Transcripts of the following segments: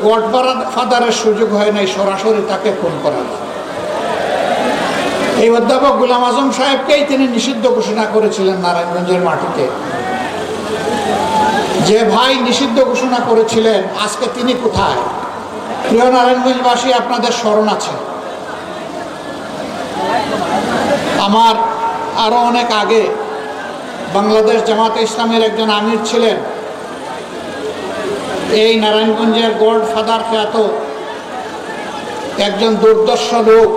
গডফাদারের সুযোগ হয় নাই সরাসরি তাকে খুন করা। এই অধ্যাপক গোলাম আজম সাহেবকেই তিনি নিষিদ্ধ ঘোষণা করেছিলেন নারায়ণগঞ্জের মাটিতে। যে ভাই নিষিদ্ধ ঘোষণা করেছিলেন আজকে তিনি কোথায়? প্রিয় নারায়ণগঞ্জবাসী, আপনাদের স্মরণ আছে আমার আরো অনেক আগে বাংলাদেশ জামাতে ইসলামের একজন আমির ছিলেন, এই নারায়ণগঞ্জের গডফাদার খ্যাত একজন দুর্দর্শ লোক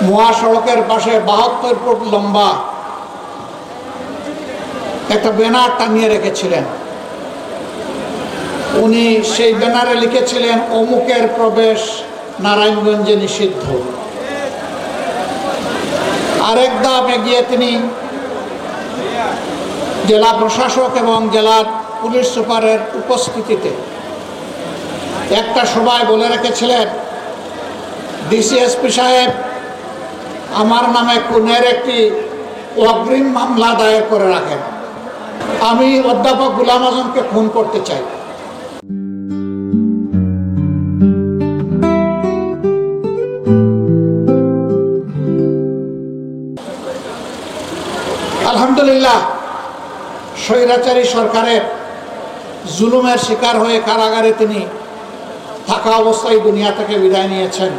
মহাসড়কের পাশে 72 ফুট লম্বা একটা ব্যানার টানিয়ে রেখেছিলেন। উনি সেই ব্যানারে লিখেছিলেন অমুকের প্রবেশ নারায়ণগঞ্জে নিষিদ্ধ। আরেক ধাপ এগিয়ে তিনি জেলা প্রশাসক এবং জেলার পুলিশ সুপারের উপস্থিতিতে একটা সভায় বলে রেখেছিলেন, ডিসিএসপি সাহেব আমার নামে খুনের একটি অগ্রিম মামলা দায়ের করে রাখেন, আমি অধ্যাপক গোলাম আজমকে খুন করতে চাই। আলহামদুলিল্লাহ, স্বৈরাচারী সরকারের জুলুমের শিকার হয়ে কারাগারে তিনি থাকা অবস্থায় দুনিয়া থেকে বিদায় নিয়েছেন,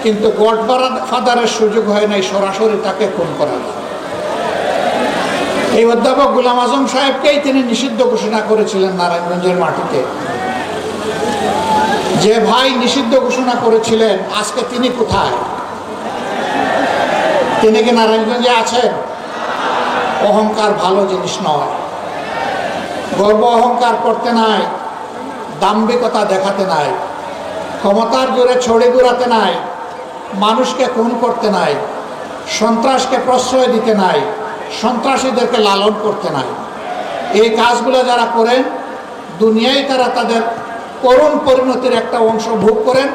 কিন্তু গডফাদারের সুযোগ হয় নাই সরাসরি তাকে খুন করা। এই অধ্যাপক গোলাম আজম সাহেবকেই তিনি নিষিদ্ধ ঘোষণা করেছিলেন নারায়ণগঞ্জের মাটিতে। যে ভাই নিষিদ্ধ ঘোষণা করেছিলেন আজকে তিনি কোথায়? তিনি কি নারায়ণগঞ্জে আছেন? অহংকার ভালো জিনিস নয়, গর্ব অহংকার করতে নাই, দাম্ভিকতা দেখাতে নাই, ক্ষমতার জোরে ছড়ি ঘুরাতে নাই, মানুষকে খুন করতে নাই, সন্ত্রাসকে প্রশ্রয় দিতে নাই, সন্ত্রাসীদেরকে লালন করতে নাই। এই কাজগুলো যারা করেন দুনিয়ায় তারা তাদের করুণ পরিণতির একটা অংশ ভোগ করেন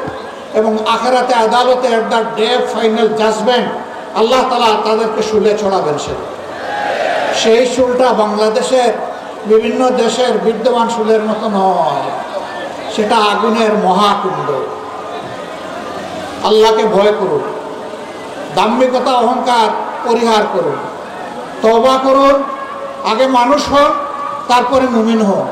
এবং আখেরাতে আদালতে at the day of final judgement আল্লাহ তাআলা তাদেরকে শুলে ছড়াবেন। সেই শুলটা বাংলাদেশের বিভিন্ন দেশের বিদ্যমান শুলের মতো নয়, সেটা আগুনের মহাকুণ্ড। আল্লাহকে ভয় করুন, দাম্ভিকতা অহংকার পরিহার করুন, তওবা করুন, আগে মানুষ হন তারপরে মুমিন হন।